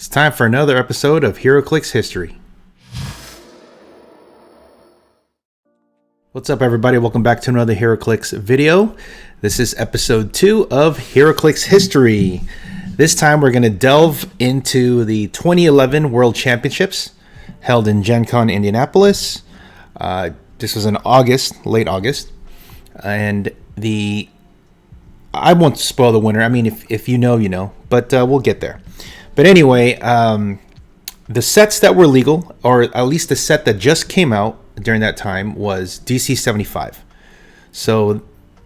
It's time for another episode of Heroclix History. What's up, everybody? Welcome back to another Heroclix video. This is episode 2 of Heroclix History. This time we're going to delve into the 2011 World Championships held in GENCON, Indianapolis. This was in August, late August. And I won't spoil the winner. I mean, if you know, you know. But we'll get there. But anyway, the sets that were legal, or at least the set that just came out during that time, was DC 75. So,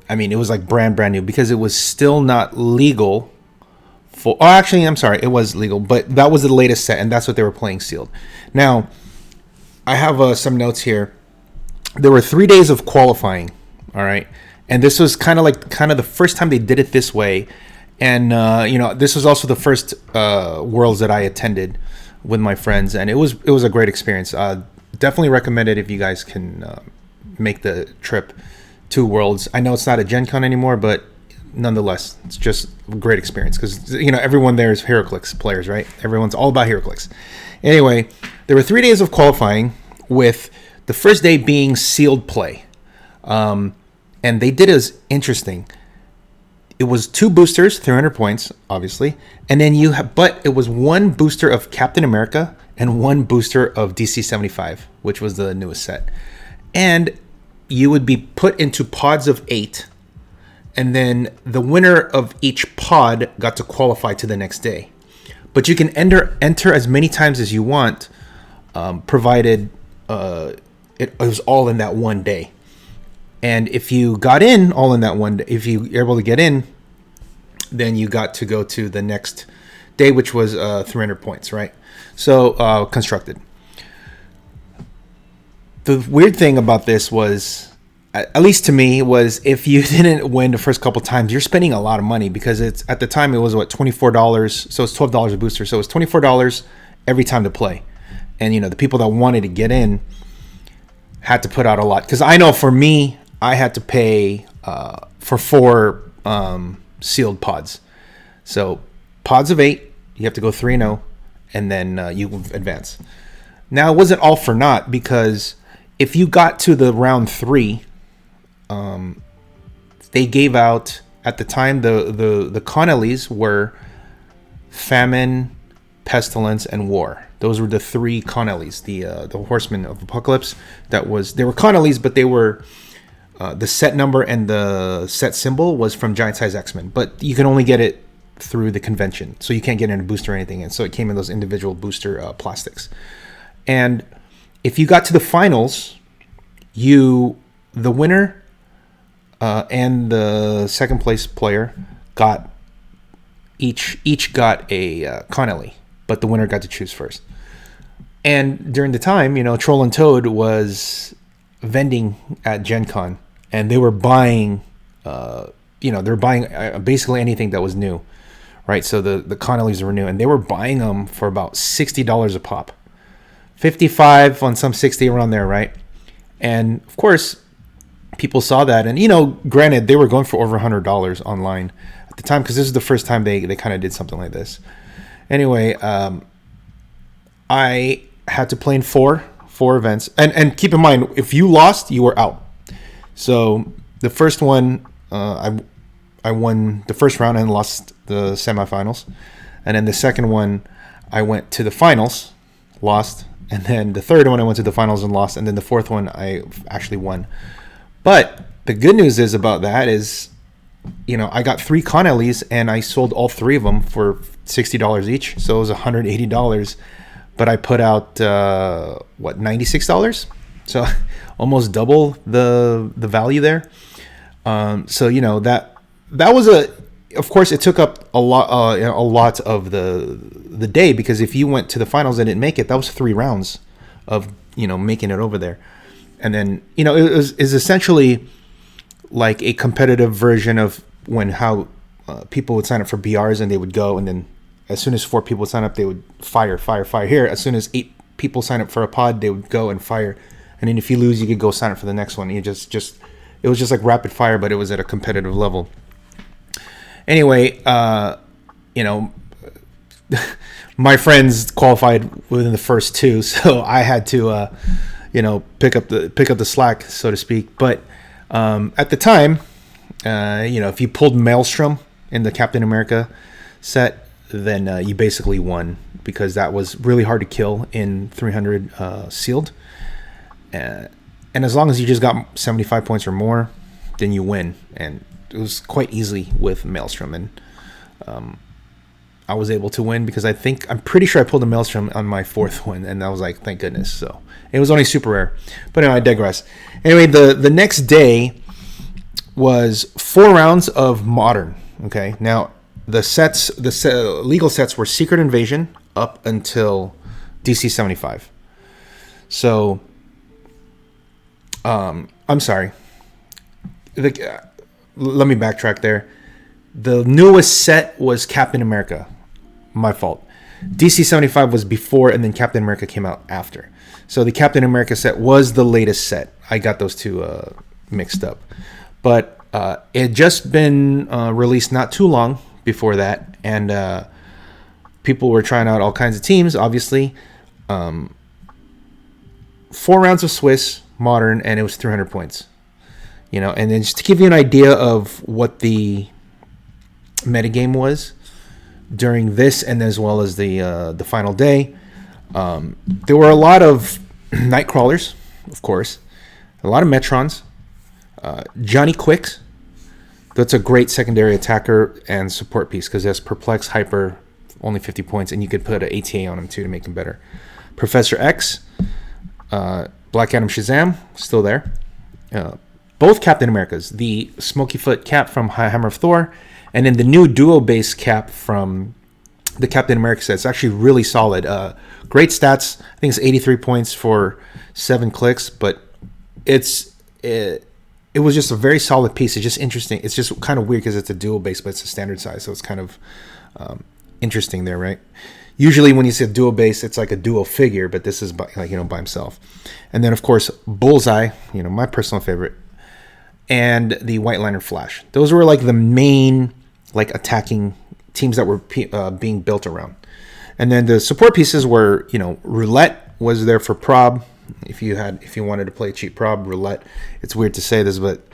I mean, it was like brand new because it was still not legal for... Oh, actually, I'm sorry. It was legal, but that was the latest set, and that's what they were playing sealed. Now, I have some notes here. There were 3 days of qualifying, all right? And this was kind of the first time they did it this way. And, this was also the first Worlds that I attended with my friends, and it was a great experience. Definitely recommend it if you guys can make the trip to Worlds. I know it's not a Gen Con anymore, but nonetheless, it's just a great experience because, everyone there is Heroclix players, right? Everyone's all about Heroclix. Anyway, there were 3 days of qualifying, with the first day being sealed play. And they did it interesting. It was 2 boosters, 300 points, obviously, and then but it was 1 booster of Captain America and 1 booster of DC 75, which was the newest set. And you would be put into pods of 8, and then the winner of each pod got to qualify to the next day. But you can enter as many times as you want, provided it was all in that one day. And if you got in all in that one day, if you were able to get in, then you got to go to the next day, which was 300 points, right? So, constructed. The weird thing about this was, at least to me, was if you didn't win the first couple times, you're spending a lot of money because at the time it was $24, so it's $12 a booster, so it's $24 every time to play. And the people that wanted to get in had to put out a lot, because I know for me, I had to pay for 4 sealed pods. So pods of 8, you have to go 3-0, and then you advance. Now, it wasn't all for naught, because if you got to the round 3, they gave out, at the time, the Connellys were famine, pestilence, and war. Those were the 3 Connellys, the Horsemen of Apocalypse. They were Connellys, but they were the set number and the set symbol was from Giant Size X-Men, but you can only get it through the convention, so you can't get in a booster or anything, and so it came in those individual booster plastics. And if you got to the finals, the winner and the second place player got each got a Connelly, but the winner got to choose first. And during the time, Troll and Toad was vending at Gen Con, and they were buying, they're buying basically anything that was new, right? So the Connellys were new, and they were buying them for about $60 a pop. 55 on some 60 around there, right? And of course, people saw that, and granted, they were going for over $100 online at the time, because this is the first time they kind of did something like this. Anyway, I had to play in four events, and keep in mind, if you lost, you were out. So the first one, I won the first round and lost the semifinals, and then the second one, I went to the finals, lost, and then the third one, I went to the finals and lost, and then the fourth one, I actually won. But the good news is about that is, I got 3 Connellys, and I sold all 3 of them for $60 each, so it was $180. But I put out $96, so almost double the value there. So that was of course, it took up a lot of the day, because if you went to the finals and didn't make it, that was 3 rounds of making it over there. And then it was essentially like a competitive version of how people would sign up for BRs, and they would go, and then as soon as 4 people would sign up, they would fire here. As soon as 8 people sign up for a pod, they would go and fire. And then if you lose, you could go sign up for the next one. It was just like rapid fire, but it was at a competitive level. Anyway, my friends qualified within the first two, so I had to, pick up the slack, so to speak. But at the time, if you pulled Maelstrom in the Captain America set, then you basically won, because that was really hard to kill in 300 sealed. And as long as you just got 75 points or more, then you win. And it was quite easy with Maelstrom. And I was able to win because I'm pretty sure I pulled a Maelstrom on my fourth one. And I was like, thank goodness. So it was only super rare. But anyway, I digress. Anyway, the next day was 4 rounds of Modern. Okay, now the legal sets were Secret Invasion up until DC 75. So, I'm sorry. Let me backtrack there. The newest set was Captain America. My fault. DC 75 was before, and then Captain America came out after. So the Captain America set was the latest set. I got those two mixed up. But it had just been released not too long before that, and people were trying out all kinds of teams, obviously. 4 rounds of Swiss Modern, and it was 300 points. And then just to give you an idea of what the metagame was during this, and as well as the final day, there were a lot of Nightcrawlers, of course, a lot of Metrons, Johnny Quicks. That's a great secondary attacker and support piece because it has Perplex, Hyper, only 50 points, and you could put an ATA on him too to make him better. Professor X, Black Adam Shazam, still there. Both Captain Americas, the Smoky Foot cap from Hammer of Thor, and then the new duo base cap from the Captain America set. It's actually really solid. Great stats. I think it's 83 points for 7 clicks, but it was just a very solid piece. It's just interesting. It's just kind of weird because it's a dual base, but it's a standard size, so it's kind of interesting there, right? Usually when you say dual base, it's like a dual figure, but this is by himself. And then of course Bullseye, my personal favorite, and the White Lantern Flash. Those were like the main attacking teams that were being built around. And then the support pieces were, Roulette was there for prob. If you wanted to play cheap prob, Roulette. It's weird to say this, but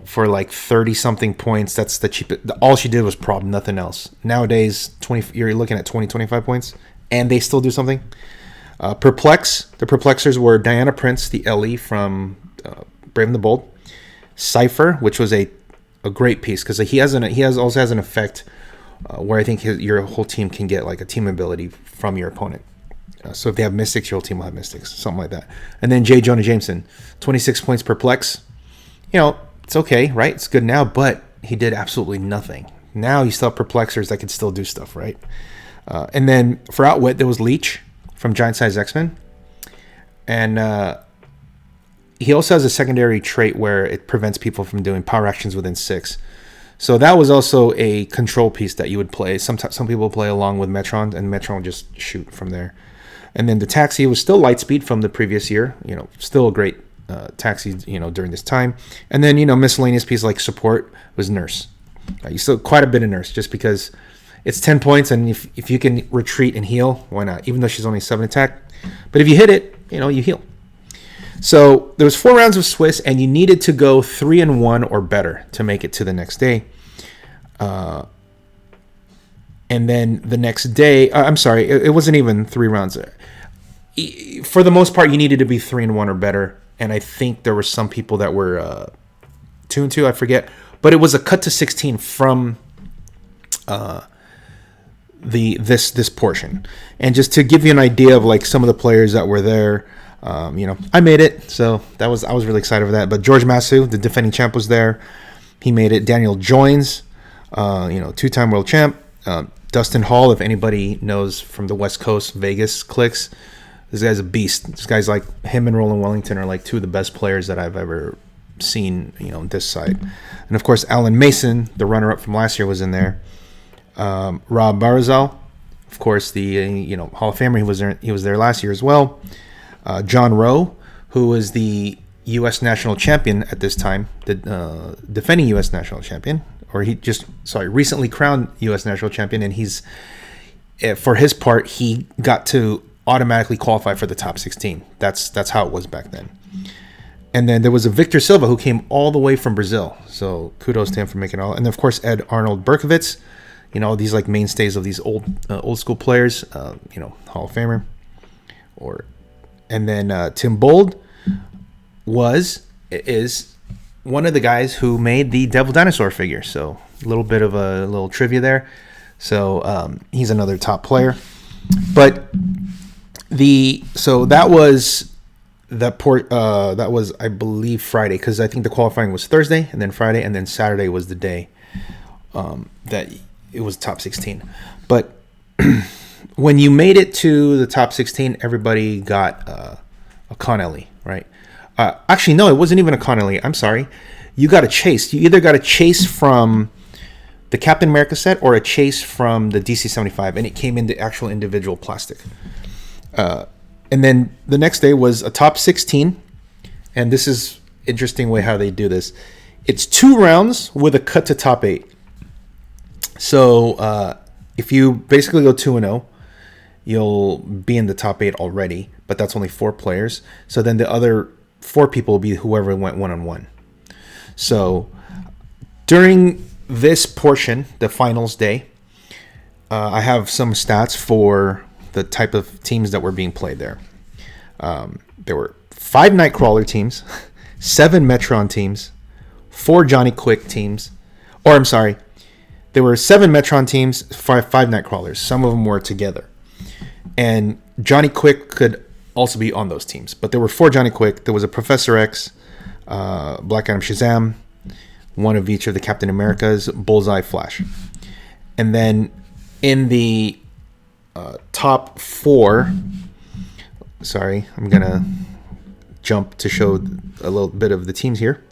for like 30 something points, that's the cheapest. All she did was prob, nothing else. Nowadays, you're looking at 25 points, and they still do something. Perplex. The Perplexers were Diana Prince, the Ellie from Brave and the Bold. Cypher, which was a great piece because he also has an effect where I think your whole team can get like a team ability from your opponent. So if they have Mystics, your whole team will have Mystics, something like that. And then J. Jonah Jameson, 26 points Perplex. It's okay, right? It's good now, but he did absolutely nothing. Now you still have Perplexers that can still do stuff, right? And then for Outwit, there was Leech from Giant Size X-Men. And he also has a secondary trait where it prevents people from doing power actions within 6. So that was also a control piece that you would play. Some people play along with Metron, and Metron will just shoot from there. And then the Taxi was still Lightspeed from the previous year. Still a great Taxi, during this time. And then, miscellaneous pieces like Support was Nurse. You still quite a bit of Nurse just because it's 10 points, and if you can retreat and heal, why not? Even though she's only 7 attack. But if you hit it, you heal. So there was 4 rounds of Swiss, and you needed to go 3-1 or better to make it to the next day. And then the next day, I'm sorry, it wasn't even 3 rounds. For the most part, you needed to be 3-1 or better. And I think there were some people that were 2-2, I forget. But it was a cut to 16 from this portion. And just to give you an idea of like some of the players that were there, I made it, so I was really excited for that. But George Masu, the defending champ, was there. He made it. Daniel Joins, 2-time world champ. Dustin Hall, if anybody knows from the West Coast, Vegas clicks, this guy's a beast. This guy's like him and Roland Wellington are like 2 of the best players that I've ever seen, this side. And of course, Alan Mason, the runner-up from last year, was in there. Rob Barazal, of course, the Hall of Famer, he was there last year as well. John Rowe, who was the U.S. national champion at this time, the defending U.S. national champion, or recently crowned U.S. national champion, and for his part, he got to automatically qualify for the top 16. That's how it was back then. And then there was a Victor Silva who came all the way from Brazil. So kudos to him for making it all. And of course, Ed Arnold Berkowitz, these like mainstays of these old school players, Hall of Famer. And then Tim Bold is one of the guys who made the Devil Dinosaur figure. So a little bit of a little trivia there. So he's another top player. But that was I believe Friday, because I think the qualifying was Thursday and then Friday and then Saturday was the day that it was top 16. But when you made it to the top 16, everybody got a Connelly, right? Actually, no, it wasn't even a Connelly. I'm sorry. You got a chase. You either got a chase from the Captain America set or a chase from the DC-75, and it came in the actual individual plastic. And then the next day was a top 16, and this is interesting way how they do this. It's 2 rounds with a cut to top 8. So if you basically go 2-0, you'll be in the top 8 already, but that's only 4 players. So then the other 4 people will be whoever went 1-on-1. So during this portion, the finals day, I have some stats for the type of teams that were being played there. There were 5 Nightcrawler teams, 7 Metron teams, 4 Johnny Quick teams. Or I'm sorry, there were 7 Metron teams, 5 Nightcrawlers. Some of them were together. And Johnny Quick could also be on those teams. But there were 4 Johnny Quick. There was a Professor X, Black Adam Shazam, one of each of the Captain Americas, Bullseye, Flash. And then in the top 4, sorry, I'm going to jump to show a little bit of the teams here.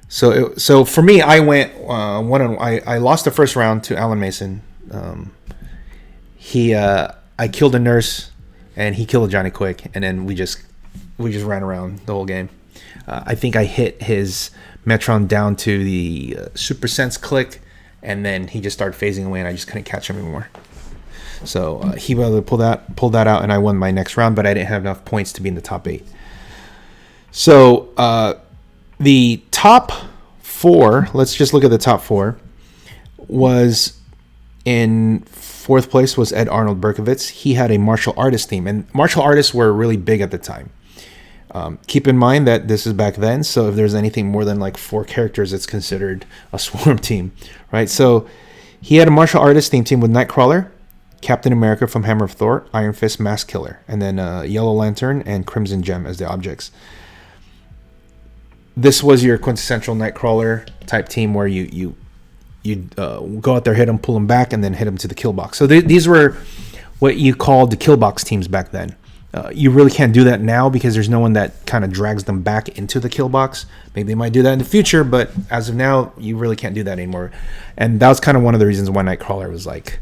So for me, I went I lost the first round to Alan Mason. I killed a nurse and he killed a Johnny Quick, and then we just ran around the whole game. I think I hit his Metron down to the Super Sense click, and then he just started phasing away, and I just couldn't catch him anymore. So he pulled that out, and I won my next round, but I didn't have enough points to be in the top 8. So the top 4, let's just look at the top 4, was in 4th place was Ed Arnold Berkowitz. He had a martial artist team, and martial artists were really big at the time. Keep in mind that this is back then, so if there's anything more than like 4 characters, it's considered a swarm team, right? So he had a martial artist team with Nightcrawler, Captain America from Hammer of Thor, Iron Fist, Mask Killer, and then Yellow Lantern and Crimson Gem as the objects. This was your quintessential Nightcrawler type team where you go out there, hit them, pull them back, and then hit them to the kill box. So these were what you called the kill box teams back then. You really can't do that now because there's no one that kind of drags them back into the kill box. Maybe they might do that in the future, but as of now, you really can't do that anymore. And that was kind of one of the reasons why Nightcrawler was like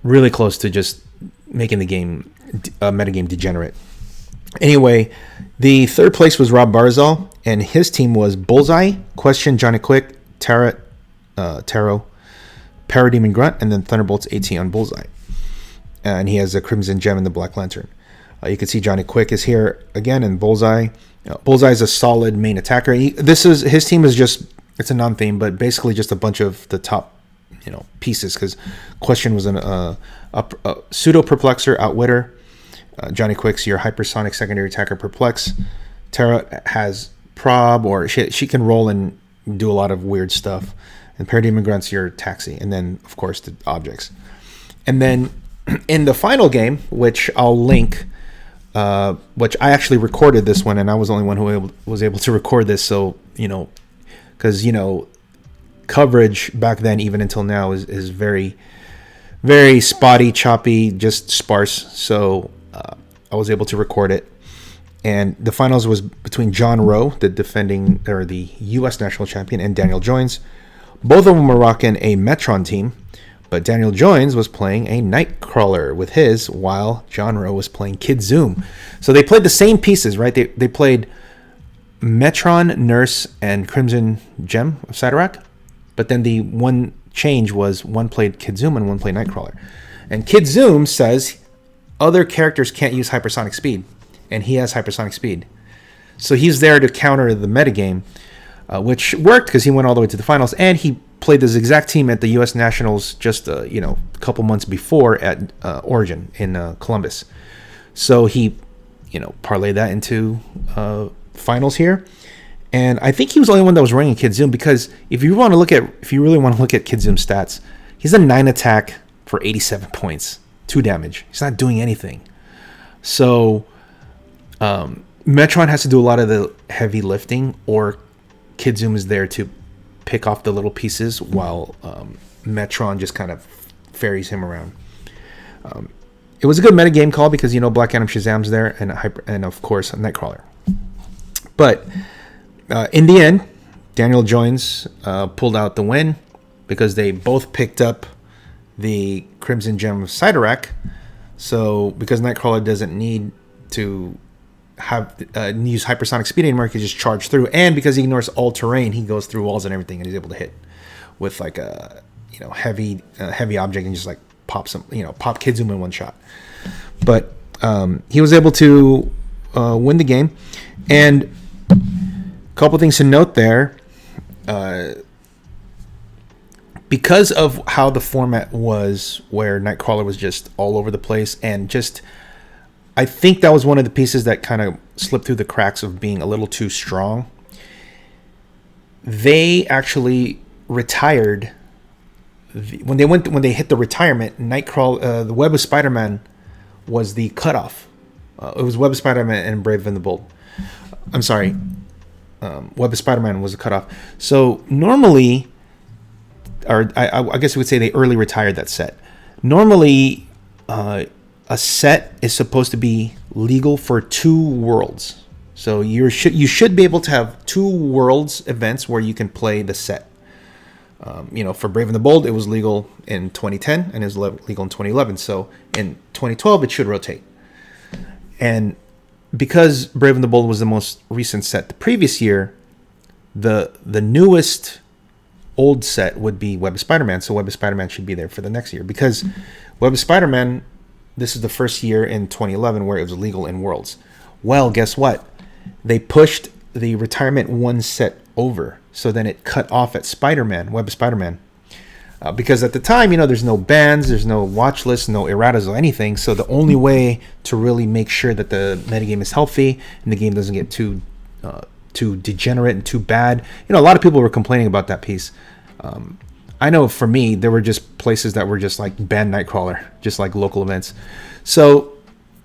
really close to just making the game metagame degenerate. Anyway, the 3rd place was Rob Barzal, and his team was Bullseye, Question, Johnny Quick, Taro, Parademon, Grunt, and then Thunderbolt's AT on Bullseye. And he has a Crimson Gem and the Black Lantern. You can see Johnny Quick is here again, and Bullseye. Bullseye is a solid main attacker. His team is just, it's a non-theme, but basically just a bunch of the top, pieces. Because Question was a pseudo perplexer, outwitter. Johnny Quick's your hypersonic secondary attacker, perplex. Tara has prob, or she can roll and do a lot of weird stuff. And Parademon Grunt's your taxi, and then of course the objects. And then in the final game, which I'll link, which I actually recorded this one, and I was the only one who was able to record this. So because coverage back then, even until now, is very, very spotty, choppy, just sparse. So I was able to record it. And the finals was between John Rowe, the U.S. national champion, and Daniel Joins. Both of them were rocking a Metron team, but Daniel Joins was playing a Nightcrawler with his, while John Rowe was playing Kid Zoom. So they played the same pieces, right? They played Metron, Nurse, and Crimson Gem of Cyttorak. But then the one change was one played Kid Zoom and one played Nightcrawler. And Kid Zoom says other characters can't use hypersonic speed, and he has hypersonic speed. So he's there to counter the metagame, which worked because he went all the way to the finals, and he played this exact team at the U.S. Nationals just a couple months before at Origin in Columbus. So he parlayed that into finals here. And I think he was the only one that was running Kid Zoom, because if you really want to look at Kid Zoom's stats, he's a 9 attack for 87 points, 2 damage. He's not doing anything. So Metron has to do a lot of the heavy lifting, or Kid Zoom is there to pick off the little pieces while Metron just kind of ferries him around. It was a good metagame call because Black Adam Shazam's there, and of course Nightcrawler. But in the end, Daniel Joins pulled out the win because they both picked up the Crimson Gem of Cyttorak. So because Nightcrawler doesn't need to use hypersonic speed anymore, he can just charge through, and because he ignores all terrain, he goes through walls and everything, and he's able to hit with like a heavy object and just like pop Kid Zoom in one shot. But he was able to win the game. And a couple things to note there, because of how the format was, where Nightcrawler was just all over the place, and just I think that was one of the pieces that kind of slipped through the cracks of being a little too strong. They actually retired when they hit the retirement. Nightcrawler, the Web of Spider-Man was the cutoff. It was Web of Spider-Man and Brave and the Bold. I'm sorry, Web of Spider-Man was the cutoff. So normally, or I guess you would say they early retired that set. Normally, a set is supposed to be legal for 2 worlds. So you should be able to have 2 worlds events where you can play the set. For Brave and the Bold, it was legal in 2010 and it was legal in 2011. So in 2012, it should rotate. And because Brave and the Bold was the most recent set the previous year, the newest old set would be Web of Spider-Man. So Web of Spider-Man should be there for the next year, because Web of Spider-Man, this is the first year in 2011 where it was legal in Worlds. Well, guess what? They pushed the retirement 1 set over. So then it cut off at Spider-Man, Web of Spider-Man. Because at the time, there's no bans, there's no watch lists, no erratas or anything. So the only way to really make sure that the metagame is healthy and the game doesn't get too degenerate and too bad. A lot of people were complaining about that piece. I know for me, there were just places that were just like ban Nightcrawler, just like local events. So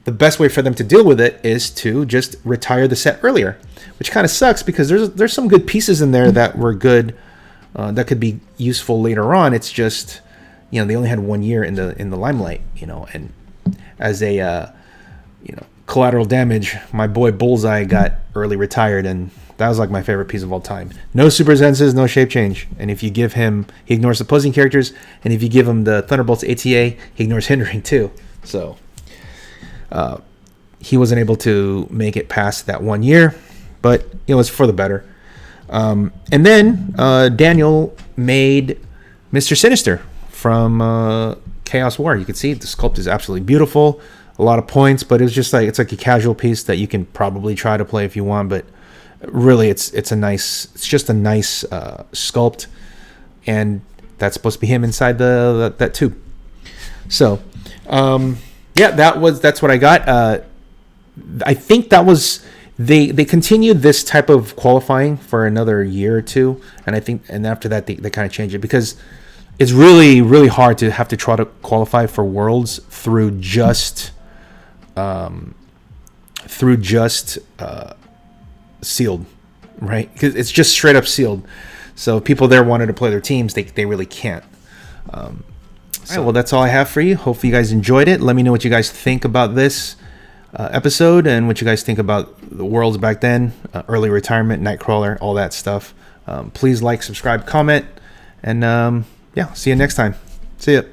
the best way for them to deal with it is to just retire the set earlier, which kind of sucks because there's some good pieces in there that were good, that could be useful later on. It's just, they only had 1 year in the limelight, and as a, collateral damage, my boy Bullseye got early retired, and that was like my favorite piece of all time. No super senses, no shape change. And if you give him, he ignores opposing characters. And if you give him the Thunderbolts ATA, he ignores hindering too. So he wasn't able to make it past that 1 year, but it was for the better. And then Daniel made Mr. Sinister from Chaos War. You can see the sculpt is absolutely beautiful. A lot of points, but it's like a casual piece that you can probably try to play if you want, but really it's just a nice sculpt, and that's supposed to be him inside that tube. So that's what I got. I think that was they continued this type of qualifying for another year or two, and after that they kind of changed it, because it's really, really hard to have to try to qualify for Worlds through just sealed, right? Because it's just straight up sealed. So if people there wanted to play their teams, they really can't. All right, well, that's all I have for you. Hopefully you guys enjoyed it. Let me know what you guys think about this episode, and what you guys think about the Worlds back then, early retirement, Nightcrawler, all that stuff. Please like, subscribe, comment, and see you next time. See ya.